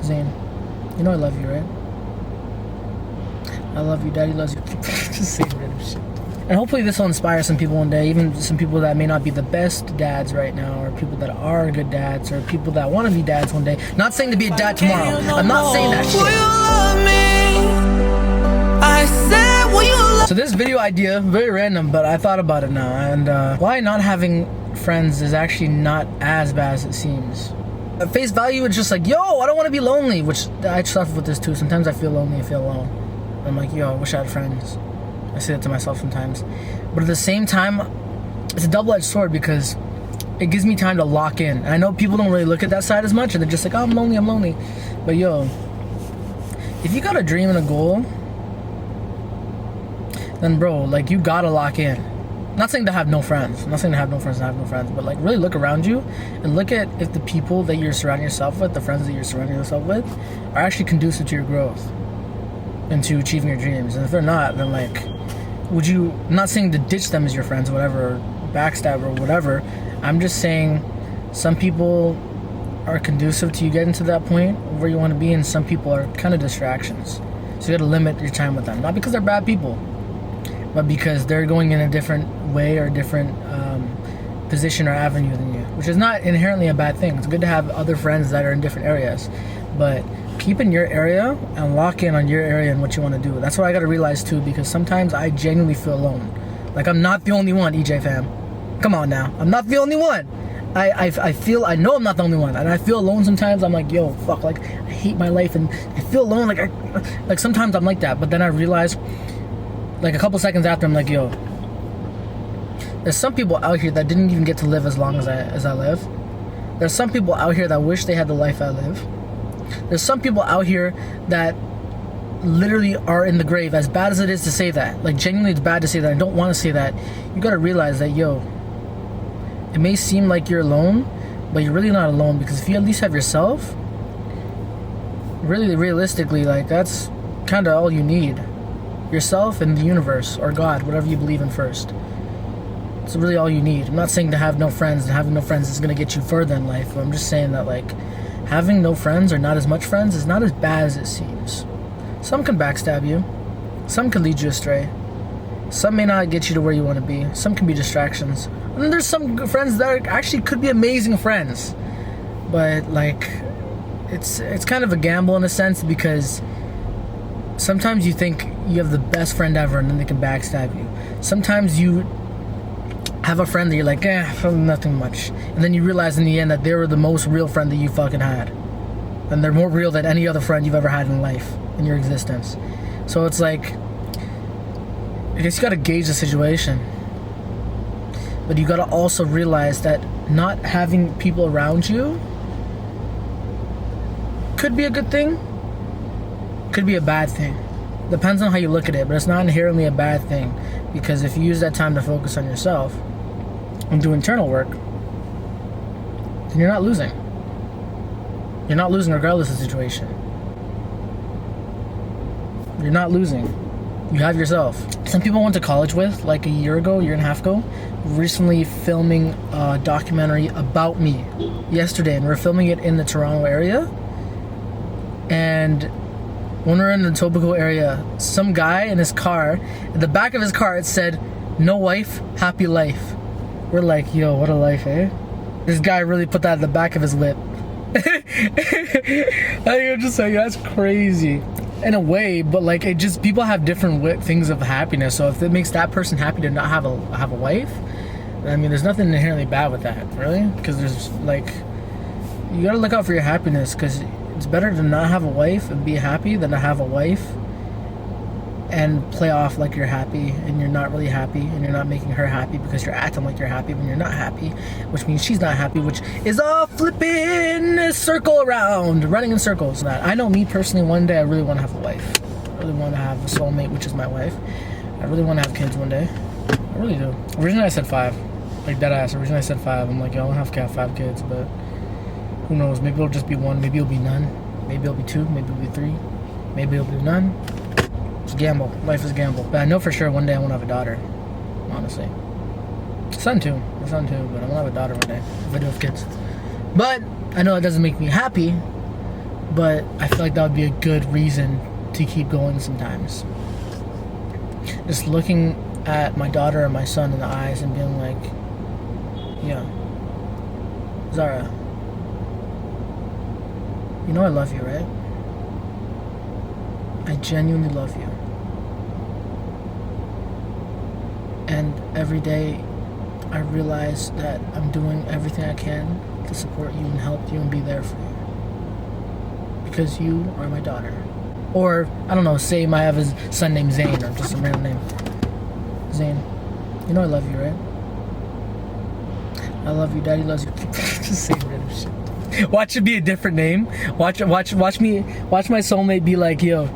Zane, you know I love you, right? I love you, Daddy loves you. Just saying random shit. And hopefully this will inspire some people one day, even some people that may not be the best dads right now, or people that are good dads, or people that want to be dads one day. Not saying to be a dad tomorrow. I'm not saying that shit. So this video idea, very random, but I thought about it now, and why not having friends is actually not as bad as it seems. At face value, it's just like, yo, I don't want to be lonely, which I suffer with this too. Sometimes I feel lonely, I feel alone. I'm like, yo, I wish I had friends. I say that to myself sometimes. But at the same time, it's a double-edged sword because it gives me time to lock in. And I know people don't really look at that side as much, and they're just like, oh, I'm lonely, I'm lonely. But yo, if you got a dream and a goal, then bro, like, you gotta lock in. I'm not saying to have no friends. I'm not saying to have no friends and have no friends, but like really look around you and look at if the people that you're surrounding yourself with, the friends that you're surrounding yourself with, are actually conducive to your growth and to achieving your dreams. And if they're not, then like, would you, I'm not saying to ditch them as your friends or whatever, or backstab or whatever. I'm just saying some people are conducive to you getting to that point where you want to be, and some people are kind of distractions. So you gotta limit your time with them. Not because they're bad people, but because they're going in a different way or a different position or avenue than you, which is not inherently a bad thing. It's good to have other friends that are in different areas, but keep in your area and lock in on your area and what you want to do. That's what I got to realize too, because sometimes I genuinely feel alone. Like, I'm not the only one, EJ fam. Come on now, I'm not the only one. I know I'm not the only one, and I feel alone sometimes. I'm like, yo, fuck, like, I hate my life, and I feel alone. Like sometimes I'm like that, but then I realize, like a couple seconds after, I'm like, yo, there's some people out here that didn't even get to live as long as I live. There's some people out here that wish they had the life I live. There's some people out here that literally are in the grave, as bad as it is to say that. Like, genuinely it's bad to say that. I don't want to say that. You gotta realize that, yo, it may seem like you're alone, but you're really not alone, because if you at least have yourself, really realistically, like, that's kind of all you need. Yourself and the universe, or God, whatever you believe in first. It's really all you need. I'm not saying to have no friends, and having no friends is going to get you further in life, but I'm just saying that, like, having no friends or not as much friends is not as bad as it seems. Some can backstab you. Some can lead you astray. Some may not get you to where you want to be. Some can be distractions. And there's some friends that actually could be amazing friends. But, like, it's kind of a gamble in a sense, because sometimes you think you have the best friend ever and then they can backstab you. Sometimes you have a friend that you're like, nothing much. And then you realize in the end that they were the most real friend that you fucking had. And they're more real than any other friend you've ever had in life, in your existence. So it's like, I guess you gotta gauge the situation. But you gotta also realize that not having people around you could be a good thing, could be a bad thing. Depends on how you look at it, but it's not inherently a bad thing, because if you use that time to focus on yourself and do internal work, then you're not losing. You're not losing regardless of the situation. You're not losing. You have yourself. Some people I went to college with, like a year and a half ago, recently filming a documentary about me yesterday, and we're filming it in the Toronto area. And when we were in the Etobicoke area, some guy in his car, at the back of his car, it said, "No wife, happy life." We're like, yo, what a life, eh? This guy really put that at the back of his lip. I'm just like, that's crazy. In a way, but like, it just, people have different things of happiness. So if it makes that person happy to not have a wife, I mean, there's nothing inherently bad with that, really. Because there's, like, you gotta look out for your happiness, because it's better to not have a wife and be happy than to have a wife and play off like you're happy and you're not really happy, and you're not making her happy because you're acting like you're happy when you're not happy, which means she's not happy, which is a flipping circle around, running in circles. I know me personally, one day I really want to have a wife. I really want to have a soulmate, which is my wife. I really want to have kids one day. I really do. Originally I said 5, like dead ass. Originally I said 5. I'm like, yo, I want to have 5 kids, but who knows? Maybe it'll just be 1. Maybe it'll be none. Maybe it'll be 2. Maybe it'll be 3. Maybe it'll be none. It's a gamble. Life is a gamble. But I know for sure one day I want to have a daughter. Honestly. Son too. My son too. But I want to have a daughter one day if I do have kids. But I know it doesn't make me happy. but I feel like that would be a good reason to keep going sometimes. Just looking at my daughter and my son in the eyes and being like, yo, Zara, you know I love you, right? I genuinely love you. And every day I realize that I'm doing everything I can to support you and help you and be there for you. Because you are my daughter. Or, I don't know, say I have a son named Zane, or just a random name. Zane, you know I love you, right? I love you, Daddy loves you. Just say random shit. Watch it be a different name. Watch my soulmate be like, yo,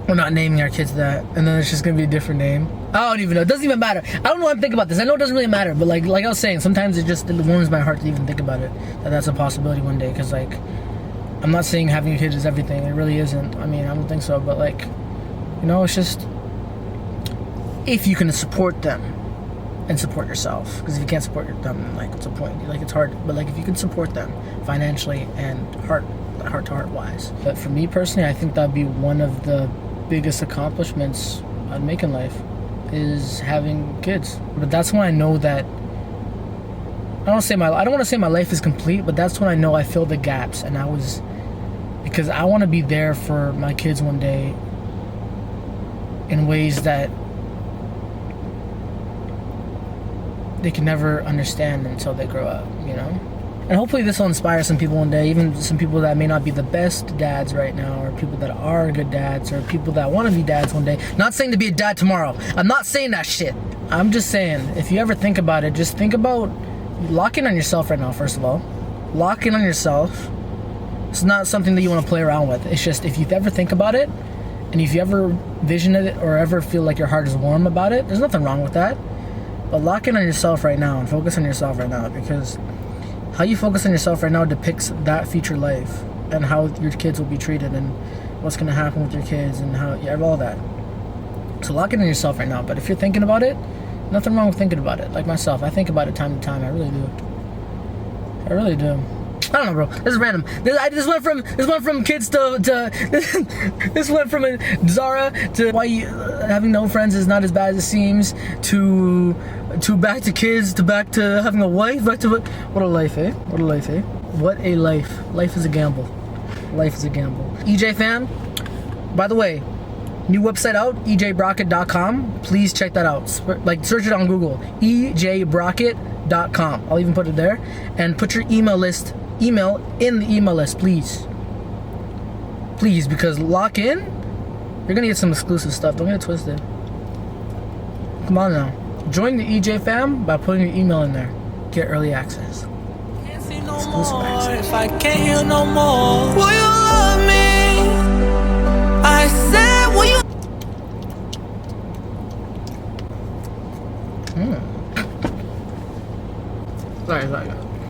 we're not naming our kids that, and then it's just gonna be a different name. I don't even know. It doesn't even matter. I don't know what I'm thinking about this. I know it doesn't really matter, but like I was saying, sometimes it warms my heart to even think about it. That's a possibility one day. Because like, I'm not saying having a kid is everything. It really isn't. I mean, I don't think so. But like, you know, it's just if you can support them and support yourself. Because if you can't support them, like, what's the point? Like, it's hard. But like, if you can support them financially and heart to heart wise. But for me personally, I think that'd be one of the biggest accomplishments I'd make in life, is having kids. But that's when I know that I don't want to say my life is complete, but that's when I know I filled the gaps. And because I want to be there for my kids one day in ways that they can never understand until they grow up, you know? And hopefully this will inspire some people one day, even some people that may not be the best dads right now, or people that are good dads, or people that want to be dads one day. Not saying to be a dad tomorrow. I'm not saying that shit. I'm just saying, if you ever think about it, just think about lock in on yourself right now, first of all. Lock in on yourself. It's not something that you want to play around with. It's just, if you ever think about it, and if you ever vision it, or ever feel like your heart is warm about it, there's nothing wrong with that. But lock in on yourself right now, and focus on yourself right now, because how you focus on yourself right now depicts that future life, and how your kids will be treated, and what's going to happen with your kids, and how, yeah, all that. So lock in on yourself right now. But if you're thinking about it, nothing wrong with thinking about it. Like myself, I think about it time to time. I really do. I really do. I don't know, bro. This is random. This went from kids to this went from Zara to why having no friends is not as bad as it seems, to back to kids, to back to having a wife, back to what a life, eh? What a life, eh? What a life. Life is a gamble. Life is a gamble. EJ fam, by the way, new website out, ejbrockett.com. Please check that out. Like, search it on Google. ejbrockett.com. I'll even put it there. And put your email in the email list, please. Please, because lock in, you're gonna get some exclusive stuff. Don't get it twisted. Come on now. Join the EJ fam by putting your email in there. Get early access. Can't see no more access. If I can't hear no more, will you love me? I said, will you? Sorry.